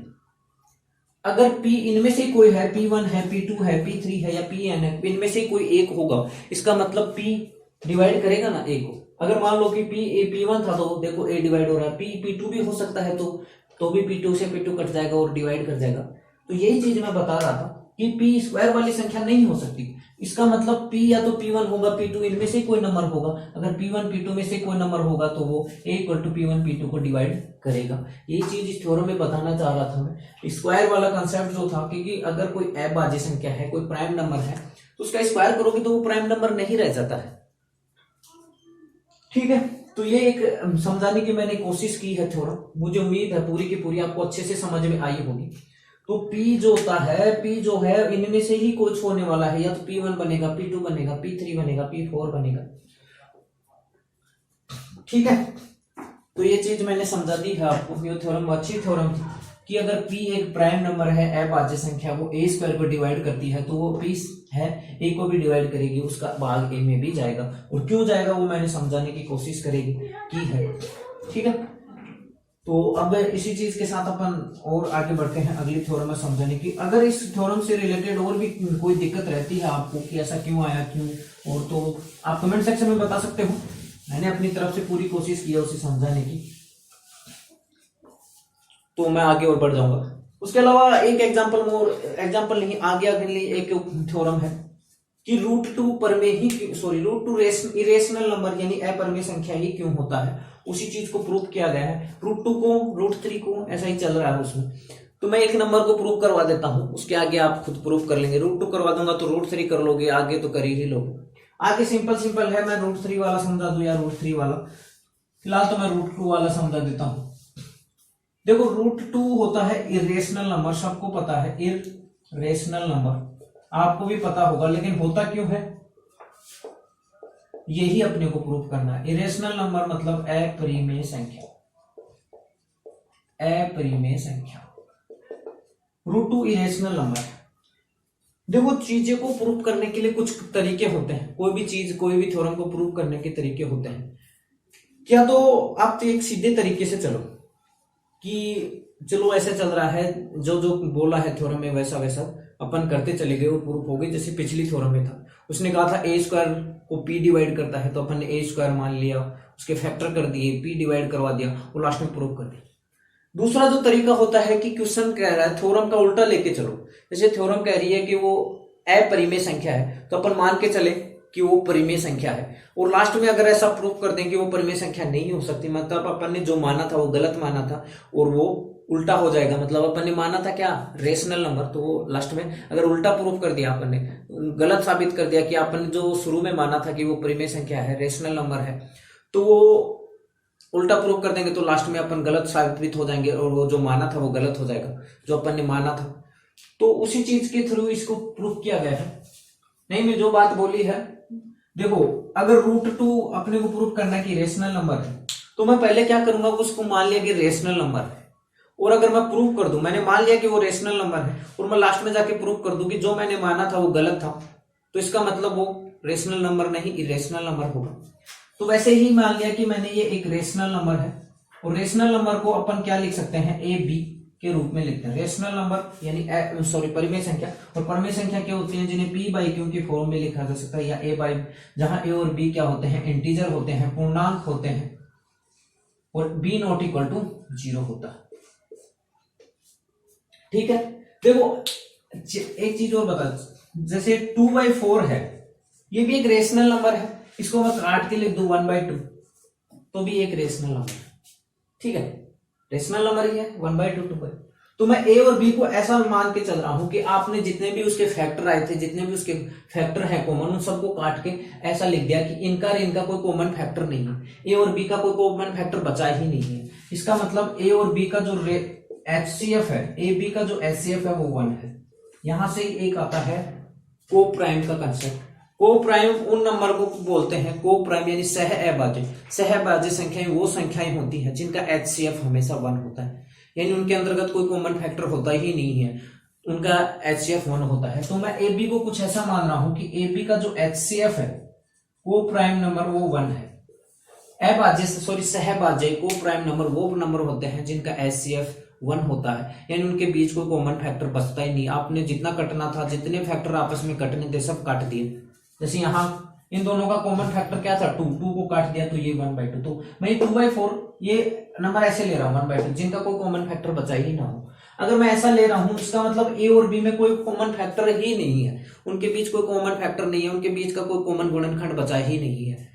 अगर p इनमें से कोई है, p1 है, p2 है, p3 है या pn है, इनमें से कोई एक होगा, इसका मतलब p डिवाइड करेगा ना a को। अगर मान लो कि p1 था तो देखो a डिवाइड हो रहा है, p2 भी हो सकता है तो भी p2 से p2 कट जाएगा और डिवाइड कर जाएगा। तो यही चीज मैं बता रहा था कि p स्क्वायर वाली संख्या नहीं हो सकती। इसका मतलब p या तो p1 होगा, p2 इनमें से कोई नंबर होगा। अगर p1 p2 में से कोई नंबर होगा तो वो a equal to p1 p2 को डिवाइड करेगा। यही चीज इस थ्योरम में बताना चाह रहा था मैं। स्क्वायर वाला कंसेप्ट जो था, क्योंकि अगर कोई अभाज्य संख्या है, कोई प्राइम नंबर है, तो उसका स्क्वायर करोगे तो वो प्राइम नंबर नहीं रह जाता है। ठीक है, तो ये एक समझाने की मैंने कोशिश की है थ्योरम। मुझे उम्मीद है पूरी की पूरी आपको अच्छे से समझ में आई होगी। तो p जो होता है, p जो है इनमें से ही कुछ होने वाला है, या तो p1 बनेगा, p2 बनेगा, p3 बनेगा, p4 बनेगा। ठीक है, तो ये चीज मैंने समझा दी है आपको। ये थ्योरम अच्छी थ्योरम थी कि अगर p एक प्राइम नंबर है, अभाज्य संख्या, वो a स्क्वायर को डिवाइड करती है, तो वो p है a को भी डिवाइड करेगी, उसका भाग a में भी जाएगा। और क्यों जाएगा वो मैंने समझाने की कोशिश की है। ठीक है, तो अब इसी चीज के साथ अपन और आगे बढ़ते हैं अगली थ्योरम में समझाने की। अगर इस थ्योरम से रिलेटेड और भी कोई दिक्कत रहती है आपको कि ऐसा क्यों आया, क्यों, और तो आप कमेंट सेक्शन में बता सकते हो। मैंने अपनी तरफ से पूरी कोशिश की है उसे समझाने की, तो मैं आगे और बढ़ जाऊंगा। उसके अलावा एक एग्जाम्पल नहीं, आगे एक थ्योरम है कि रूट टू इरेशनल नंबर यानी अपरिमेय संख्या ही क्यों होता है, उसी चीज को प्रूव किया गया है। रूट 2 को, रूट 3 को, ऐसा ही चल रहा है उसमें। तो मैं एक नंबर को प्रूव करवा देता हूं, उसके आगे आप खुद प्रूव कर लेंगे। रूट 2 करवा दूंगा तो रूट 3 कर लोगे, आगे तो कर ही लोगे। आगे सिंपल है, मैं रूट 3 वाला समझा दूं या रूट 3 वाला। फिलहाल तो मैं रूट 2 वाला समझा देता हूं। देखो, रूट 2 होता है इरेशनल नंबर, सबको पता है इरेशनल नंबर, आपको भी पता होगा, लेकिन होता क्यों है यही अपने को प्रूव करना है। इरेशनल नंबर मतलब अपरिमेय संख्या, अपरिमेय संख्या। रूट 2 इरेशनल नंबर है। देखो, चीजें को प्रूव करने के लिए कुछ तरीके होते हैं, कोई भी थ्योरम को प्रूव करने के तरीके होते हैं। क्या तो आप तो एक सीधे तरीके से चलो कि चलो ऐसा चल रहा है, जो बोला है थ्योरम में वैसा अपन करते चले गए, वो प्रूफ हो गई। जैसे पिछली थ्योरम में था, उसने कहा था a स्क्वायर को p डिवाइड करता है, तो अपन ने a स्क्वायर मान लिया, उसके फैक्टर कर दिए, p डिवाइड करवा दिया, वो लास्ट में प्रूफ कर दिया। दूसरा जो तरीका होता है कि क्वेश्चन कह रहा है थ्योरम का उल्टा लेके चलो। जैसे थ्योरम कह रही है कि वो अपरिमेय संख्या है, तो अपन मान के चले कि वो परिमेय संख्या है, और लास्ट में अगर ऐसा प्रूफ कर दें कि वो परिमेय संख्या नहीं हो सकती, मतलब अपन ने जो माना था वो गलत माना था और वो उल्टा हो जाएगा, मतलब अपन ने माना था क्या रेशनल नंबर, तो वो लास्ट में अगर उल्टा प्रूफ कर दिया अपन ने, गलत साबित कर दिया कि अपन ने जो शुरू में माना था कि वो परिमेय संख्या है, रेशनल नंबर है, तो वो उल्टा प्रूफ कर देंगे तो लास्ट में अपन गलत साबित हो जाएंगे और वो जो माना था वो गलत हो जाएगा जो अपन ने माना था। तो उसी चीज के थ्रू इसको प्रूफ किया गया है। नहीं, मैं जो बात बोली है, देखो अगर √2 अपने को प्रूफ करना है कि रेशनल नंबर है, तो मैं पहले क्या करूंगा, उसको मान लिया कि रेशनल नंबर है, और अगर मैं प्रूफ कर दूं, मैंने मान लिया कि वो रेशनल नंबर है और मैं लास्ट में जाके प्रूफ कर दूं कि जो मैंने माना था वो गलत था, तो इसका मतलब वो रेशनल नंबर नहीं इरेशनल नंबर होगा। तो वैसे ही मान लिया कि मैंने ये एक रेशनल नंबर है, और रेशनल नंबर को अपन क्या लिख सकते हैं, ए बी के रूप में लिखते हैं। रेशनल नंबर यानी सॉरी परिमेय संख्या, और परिमेय संख्या क्या होती है, जिन्हें p बाई क्यू की फॉर्म में लिखा जा सकता है, या a बाई, जहां a और b क्या होते हैं, इंटीजर होते हैं, पूर्णांक होते हैं, और b नॉट इक्वल टू 0 होता है। ठीक है, देखो एक चीज और बता, जैसे 2/4 है, ये भी एक रेशनल नंबर है, इसको मैं काट के लिख दूं 1/2, तो भी एक रेशनल नंबर है। ठीक है, रेशनल नंबर ही है 1/2 2/2। तो मैं ए और बी को ऐसा मान के चल रहा हूं कि आपने जितने भी उसके फैक्टर आए थे, जितने भी उसके फैक्टर हैं कॉमन, उन सबको काट के ऐसा लिख दिया कि इनका और इनका कोई कॉमन फैक्टर नहीं है, ए और बी का कोई कॉमन फैक्टर बचा ही नहीं है। इसका मतलब ए और बी का जो HCF है, ए बी का जो HCF है वो 1 है। यहां से एक आता है को प्राइम का कंसेप्ट। को प्राइम उन नंबर को बोलते हैं, को प्राइम यानी सह अभाज्य। सह अभाज्य संख्याएं वो संख्याएं होती हैं जिनका HCF हमेशा 1 होता है, यानी उनके अंतर्गत कोई कॉमन फैक्टर होता ही नहीं है, उनका HCF 1 होता है। तो मैं ए बी को कुछ ऐसा मान रहा हूं कि ए बी का जो HCF है को प्राइम नंबर वो 1 है। अभाज्य सॉरी सहभाज्य को प्राइम नंबर वो नंबर होते हैं जिनका HCF 1 होता है, यानी उनके बीच कोई कॉमन फैक्टर बचता ही नहीं। आपने जितना कटना था, जितने फैक्टर आपस में कटने थे सब काट दिए। जैसे यहाँ इन दोनों का कॉमन फैक्टर क्या था 2 को काट दिया तो ये 1/2। तो मैं 2/4 ये नंबर ऐसे ले रहा हूँ 1/2, जिनका कोई कॉमन फैक्टर बचा ही ना हो। अगर मैं ऐसा ले रहा हूं, इसका मतलब ए और बी में कोई कॉमन फैक्टर ही नहीं है, उनके बीच कोई कॉमन फैक्टर नहीं है, उनके बीच का कोई कॉमन गुणनखंड बचा ही नहीं है।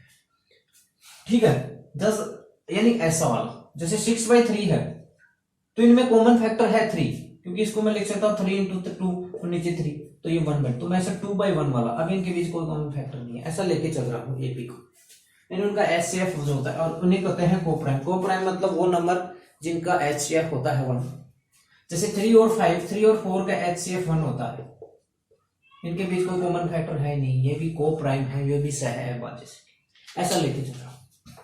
ठीक है, 10 यानी ऐसा वाला जैसे 6/3 है, तो इनमें कॉमन फैक्टर है 3, क्योंकि इसको मैं लिख सकता हूँ 3 × 2 और नीचे 3, तो ये 1/2। तो मैं ऐसा 2/1 वाला, अब इनके बीच कोई कॉमन फैक्टर नहीं है, ऐसा लेके चल रहा हूँ एपी को, यानी उनका HCF जो होता है, और उन्हें कहते हैं कोप्राइम। कोप्राइम मतलब वो नंबर जिनका HCF होता है 1। जैसे 3 और 4 का HCF 1 होता है, इनके बीच कोई कॉमन फैक्टर है नहीं, ये भी कोप्राइम है, ये भी सह अभाज्य, ऐसा लेके चल रहा हूँ।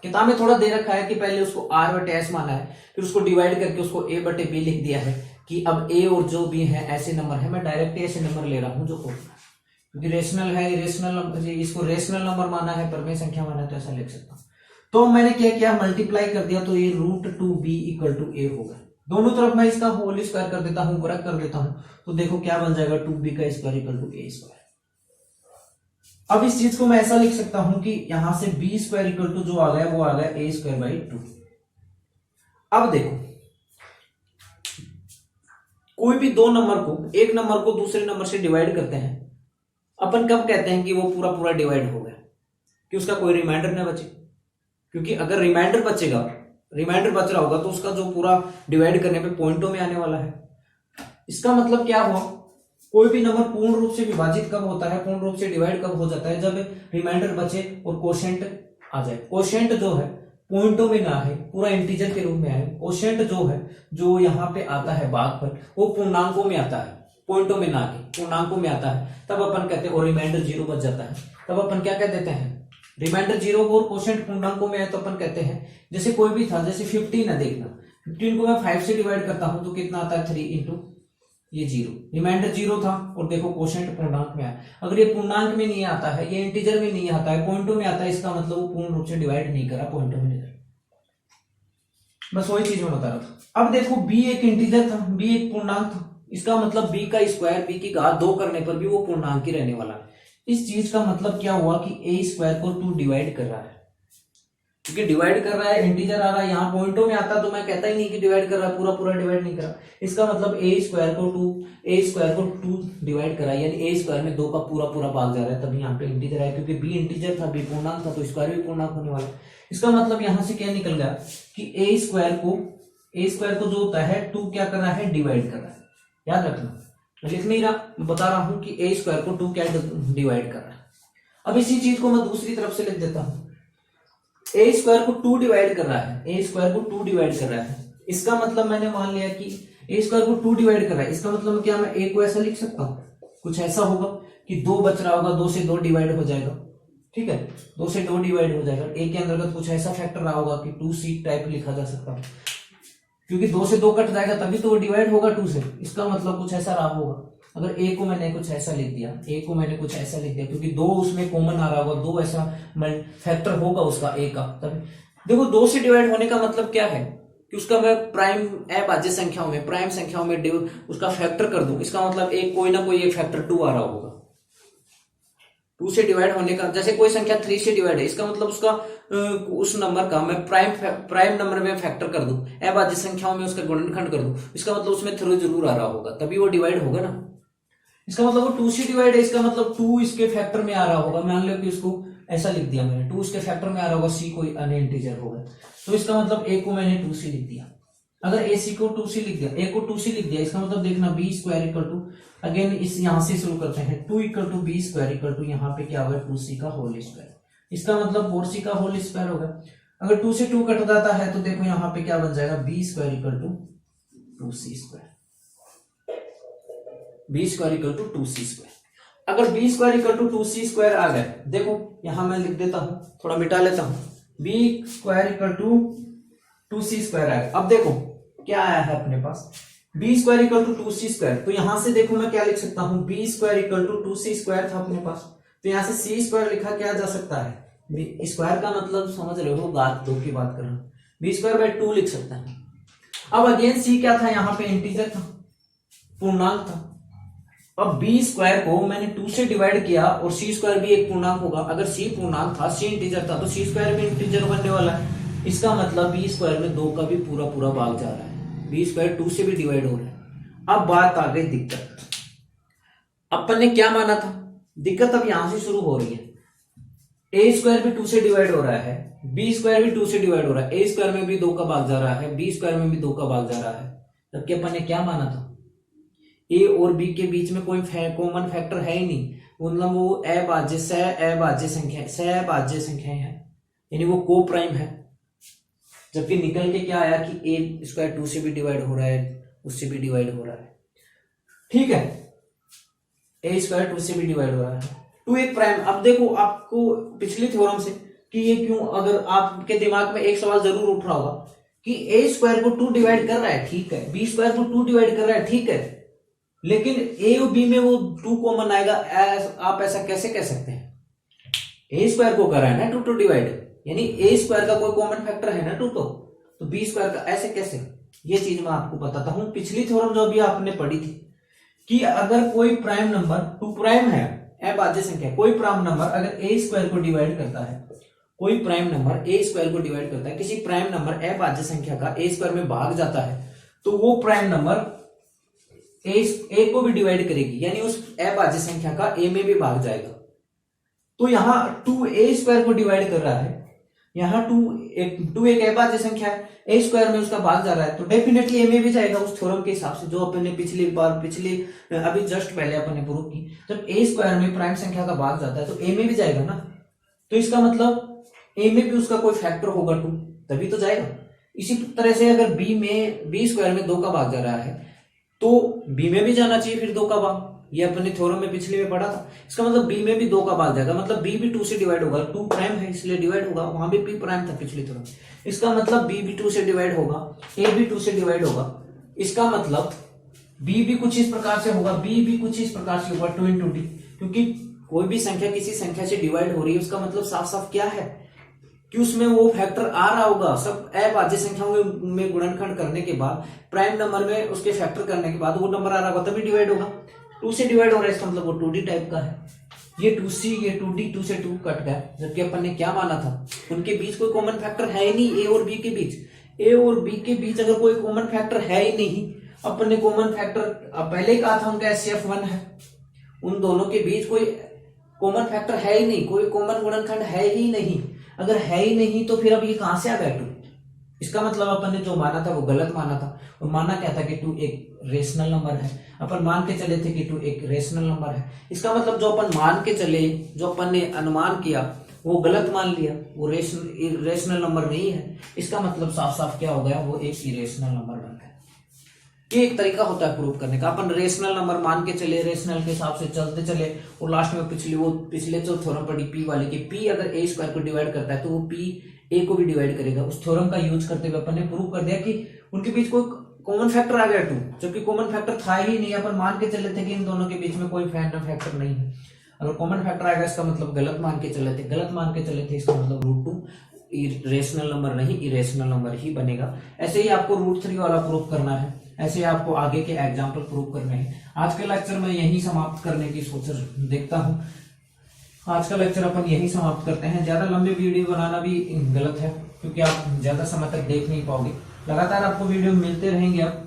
किताब में थोड़ा दे रखा है कि पहले उसको R/S माना है, फिर उसको डिवाइड करके उसको A/B लिख दिया है कि अब A और जो भी है ऐसे नंबर है। मैं डायरेक्ट ऐसे नंबर ले रहा हूं जो कोप्राइम, क्योंकि रेशनल है, रेशनल नंबर, इसको रेशनल नंबर माना है, परिमेय संख्या माना है, तो ऐसा लिख सकता हूं। तो मैंने क्या किया, मल्टीप्लाई कर दिया, तो ये √2b = a होगा। दोनों तरफ मैं इसका होल स्क्वायर कर देता हूं, वर्ग कर देता हूं, तो देखो क्या बन जाएगा, 2b² = a²। अब इस चीज को मैं ऐसा लिख सकता हूं कि यहां से b² जो आ गया वो आ गया a²/2। अब देखो, कोई भी दो नंबर को, एक नंबर को दूसरे नंबर से डिवाइड करते हैं, अपन कब कहते हैं कि वो पूरा पूरा डिवाइड हो गया, कि उसका कोई रिमाइंडर ना बचे। क्योंकि अगर रिमाइंडर बचेगा, रिमाइंडर बच रहा होगा, तो उसका जो पूरा डिवाइड करने पे पॉइंटों में आने वाला है। इसका मतलब क्या हुआ, कोई भी नंबर पूर्ण रूप से विभाजित कब होता है, पूर्ण रूप से डिवाइड कब हो जाता है, जब रिमाइंडर बचे और कोशेंट आ जाए। कोशेंट जो है पॉइंटों में ना है, पूरा इंटीजर के रूप में आए। कोशेंट जो है, जो यहाँ पे आता है भागफल, वो पूर्णांकों में आता है, पॉइंटों में ना आके पूर्णांकों में आता है, तब अपन कहते हैं, और रिमाइंडर 0 बच जाता है, तब अपन क्या कह देते हैं, रिमाइंडर 0 और कोशेंट पूर्णांकों में आए तो अपन कहते हैं, जैसे कोई भी था, जैसे 15 है, देखना 15 को मैं 5 से डिवाइड करता हूं तो कितना आता है, 3 × ये 0, रिमाइंडर 0 था, और देखो कोशेंट पूर्णांक में आया। अगर ये पूर्णांक में नहीं आता है, ये इंटीजर में नहीं आता है, पॉइंटों में आता है, इसका मतलब वो पूर्ण रूप से डिवाइड नहीं करा, पॉइंटों में नहीं करा। बस वही चीज मैं बता रहा था। अब देखो b एक इंटीजर था, b एक पूर्णांक था, इसका मतलब b का स्क्वायर, b की घात 2 करने पर भी वो पूर्णांक ही रहने वाला है। इस चीज का मतलब क्या हुआ कि a² को 2 डिवाइड कर रहा है, क्योंकि डिवाइड कर रहा है, इंटीजर आ रहा है, यहाँ पॉइंटों में आता तो मैं कहता ही नहीं कि डिवाइड कर रहा है, पूरा पूरा डिवाइड नहीं करा। इसका मतलब ए स्क्वायर को 2 डिवाइड करा, यानी ए स्क्वायर में 2 का पूरा पूरा भाग जा रहा है, तभी यहाँ पे इंटीजर है, क्योंकि बी इंटीजर था, बी पूर्णांक था, तो स्क्वायर भी पूर्णांक होने वाला। इसका मतलब यहाँ से क्या निकल गया कि ए स्क्वायर को जो होता है 2 क्या कर रहा है, डिवाइड कर रहा है। याद रखना, मैं लिख नहीं रहा, मैं बता रहा हूं कि ए स्क्वायर को 2 क्या डिवाइड कर रहा है। अब इसी चीज को मैं दूसरी तरफ से लिख देता हूं, ए स्क्वायर को 2 डिवाइड कर रहा है, ए स्क्वायर को 2 डिवाइड कर रहा है। इसका मतलब मैंने मान लिया कि ए स्क्वायर को 2 डिवाइड कर रहा है, इसका मतलब क्या मैं ए को ऐसा लिख सकता हूं, कुछ ऐसा होगा कि 2 बच रहा होगा, 2 से 2 डिवाइड हो जाएगा, ठीक है, 2 से 2 डिवाइड हो जाएगा। ए के अंतर्गत कुछ ऐसा फैक्टर रहा होगा कि 2c टाइप लिखा जा सकता है, क्योंकि 2 से 2 कट जाएगा तभी तो वो डिवाइड होगा 2 से, इसका मतलब कुछ ऐसा रहा होगा। अगर ए को मैंने कुछ ऐसा लिख दिया, क्योंकि 2 उसमें कॉमन आ रहा होगा, 2 ऐसा फैक्टर होगा उसका ए का, तभी देखो 2 से डिवाइड होने का मतलब क्या है कि उसका मैं प्राइम अभाज्य संख्याओं में उसका फैक्टर कर दूं, इसका मतलब एक कोई ना कोई एक फैक्टर 2 आ रहा होगा। 2 से डिवाइड होने का, जैसे कोई संख्या 3 से डिवाइड है, इसका मतलब उसका उस नंबर का मैं प्राइम नंबर में फैक्टर कर दूं, अभाज्य संख्याओं में उसका गुणनखंड कर दूं, इसका मतलब उसमें 3 जरूर आ रहा होगा, तभी वो डिवाइड होगा ना। इसका मतलब वो 2 से डिवाइड है, इसका मतलब 2 इसके फैक्टर में आ रहा होगा। मान लो कि उसको ऐसा लिख दिया मैंने, 2 इसके फैक्टर में आ रहा होगा, सी कोई अन्य इंटीजर होगा, तो इसका मतलब ए को मैंने 2 से लिख दिया। अगर ए सी को 2 से लिख दिया, ए को 2 से लिख दिया, इसका मतलब देखना b square equal to, again इस यहां से शुरू करते हैं, 2 equal to b square equal to, यहाँ पे क्या होगा 2c का होल स्क्वायर, इसका मतलब 4c का होल स्क्वायर होगा। अगर 2 से 2 कट जाता है तो देखो यहाँ पे क्या बन जाएगा, B square equal to 2c square, B square equal to 2c square. अगर B square equal to 2c square आ गए, देखो यहां मैं लिख देता हूं, थोड़ा मिटा लेता हूं, B square equal to 2c square आएगा। अब देखो क्या आया है अपने पास, B square equal to 2c square, तो यहां से देखो मैं क्या लिख सकता हूं, B square equal to 2c square था अपने पास, तो यहां से c स्क्वायर लिखा क्या जा सकता है, स्क्वायर का मतलब समझ रहे हो, बात 2 की बात कर रहा हूं, बी स्क्वायर बाय 2 लिख सकता है। अब अगेन c क्या था, यहाँ पे इंटीजर था, पूर्णांक था। अब b स्क्वायर को मैंने 2 से डिवाइड किया और c स्क्वायर भी एक पूर्णांक होगा, अगर c पूर्णांक था, c इंटीजर था, तो c स्क्वायर भी इंटीजर बनने वाला है। इसका मतलब b स्क्वायर में 2 का भी पूरा पूरा भाग जा रहा है, b स्क्वायर 2 से भी डिवाइड हो रहा है। अब बात आ गई दिक्कत, अपन ने क्या माना था, दिक्कत अब यहां से शुरू हो रही है। ए स्क्वायर भी 2 से डिवाइड हो रहा है, बी स्क्वायर भी 2 से डिवाइड हो रहा है, ए स्क्वायर में भी 2 का भाग जा रहा है, बी स्क्वायर में भी 2 का भाग जा रहा है, जबकि अपन ने क्या माना था, ए और बी के बीच में कोई कॉमन फैक्टर है ही नहीं, मतलब वो अभाज्य संख्याएं हैं, यानी वो को प्राइम है। जबकि निकल के क्या आया कि ए स्क्वायर 2 से भी डिवाइड हो रहा है, उससे भी डिवाइड हो रहा है, ठीक है, ए स्क्वायर 2 से भी डिवाइड हो रहा है, 2 एक प्राइम। अब देखो आपको पिछली थ्योरम से कि ये क्यों, अगर आपके दिमाग में एक सवाल जरूर उठ रहा होगा कि ए स्क्वायर को 2 डिवाइड कर रहा है, ठीक है, बी स्क्वायर को 2 डिवाइड कर रहा है, ठीक है, लेकिन ए और बी में वो 2 कॉमन आएगा, आप ऐसा कैसे कह सकते हैं, ए स्क्वायर को कर रहा है ना 2 डिवाइड, यानी ए स्क्वायर का कोई कॉमन फैक्टर है ना 2, तो बी स्क्वायर का ऐसे कैसे, ये चीज मैं आपको बताता हूं। पिछली थ्योरम जो अभी आपने पढ़ी थी कि अगर कोई प्राइम नंबर 2 प्राइम है, अभाज्य संख्या, कोई प्राइम नंबर अगर ए स्क्वायर को डिवाइड करता है, कोई प्राइम नंबर ए स्क्वायर को डिवाइड करता है, किसी प्राइम नंबर अभाज्य संख्या का ए स्क्वायर में भाग जाता है, तो वो प्राइम नंबर ए को भी डिवाइड करेगी, यानी उस अभाज्य संख्या का ए में भी भाग जाएगा। तो यहां 2 ए स्क्वायर को डिवाइड कर रहा है, यहाँ 2 एक अभाज्य संख्या है, ए स्क्वायर में उसका भाग जा रहा है, तो डेफिनेटली ए में भी जाएगा उस थ्योरम के हिसाब से, जो अपन ने अभी जस्ट पहले अपन ने प्रूव की। जब ए स्क्वायर में प्राइम संख्या का भाग जाता है तो ए में भी जाएगा ना, तो इसका मतलब ए में भी उसका कोई फैक्टर होगा 2, तभी तो जाएगा। इसी तरह से अगर बी स्क्वायर में 2 का भाग जा रहा है तो बी में भी जाना चाहिए फिर 2 का भाग, ये अपने थ्योरम में पिछले में पढ़ा था। इसका मतलब बी में भी 2 का भाग जाएगा, मतलब बी भी 2 से डिवाइड होगा, 2 प्राइम है इसलिए डिवाइड होगा, वहां भी बी प्राइम था पिछले थ्योरम। इसका मतलब बी भी 2 से डिवाइड होगा, ए भी 2 से डिवाइड होगा, इसका मतलब बी भी कुछ इस प्रकार से होगा, बी भी कुछ इस प्रकार से होगा 2 into d, क्योंकि कोई भी संख्या किसी संख्या से डिवाइड हो रही है, उसका मतलब साफ साफ क्या है कि उसमें वो फैक्टर आ रहा होगा। सब अभाज्य संख्याओं में गुणनखंड करने के बाद, प्राइम नंबर में उसके फैक्टर करने के बाद वो नंबर आ रहा होगा, तभी डिवाइड होगा। 2 से डिवाइड हो रहा है, इसका मतलब वो 2d टाइप का है। ये 2c ये 2d 2 से 2 कट गया, जबकि अपन ने क्या माना था, उनके बीच कोई कॉमन फैक्टर है ही नहीं। ए और बी के बीच, ए और बी के बीच अगर कोई कॉमन फैक्टर है ही नहीं, अपन ने कॉमन फैक्टर पहले ही कहा था उनका HCF 1 है, उन दोनों के बीच कोई कॉमन फैक्टर है ही नहीं, कोई कॉमन गुणनखंड है ही नहीं। अगर है ही नहीं तो फिर अब ये कहां से आ गया 2? इसका मतलब अपन ने जो माना था वो गलत माना था। और माना क्या था कि 2 एक रेशनल नंबर है। अपन मान के चले थे कि 2 एक रेशनल नंबर है। इसका मतलब जो अपन मान के चले, जो अपन ने अनुमान किया वो गलत मान लिया, वो रेशनल नंबर नहीं है। इसका मतलब साफ साफ क्या हो गया, वो एक इरेशनल नंबर बन गया। ये एक तरीका होता है प्रूव करने का। अपन रेशनल नंबर मान के चले, रेशनल के हिसाब से चलते चले और लास्ट में पिछले जो थ्योरम पढ़ी पी वाले की, पी अगर ए स्क्वायर को डिवाइड करता है तो वो पी ए को भी डिवाइड करेगा। उस थ्योरम का यूज करते हुए अपन ने प्रूव कर दिया कि उनके बीच कोई कॉमन फैक्टर आ गया 2, जबकि कॉमन फैक्टर था ही नहीं। अपन मान के चले थे कि इन दोनों के बीच में कोई फैक्टर नहीं है। अगर कॉमन फैक्टर आएगा इसका मतलब गलत मान के चले थे, गलत मान के चले थे इसका मतलब √2 रेशनल नंबर नहीं इरेशनल नंबर ही बनेगा। ऐसे ही आपको √3 वाला प्रूव करना है, ऐसे ही आपको आगे के एग्जाम्पल प्रूव करने हैं। आज के लेक्चर में यही समाप्त करने की सोच देखता हूँ। आज का लेक्चर अपन यही समाप्त करते हैं। ज्यादा लंबे वीडियो बनाना भी गलत है, क्योंकि आप ज्यादा समय तक देख नहीं पाओगे। लगातार आपको वीडियो मिलते रहेंगे अब।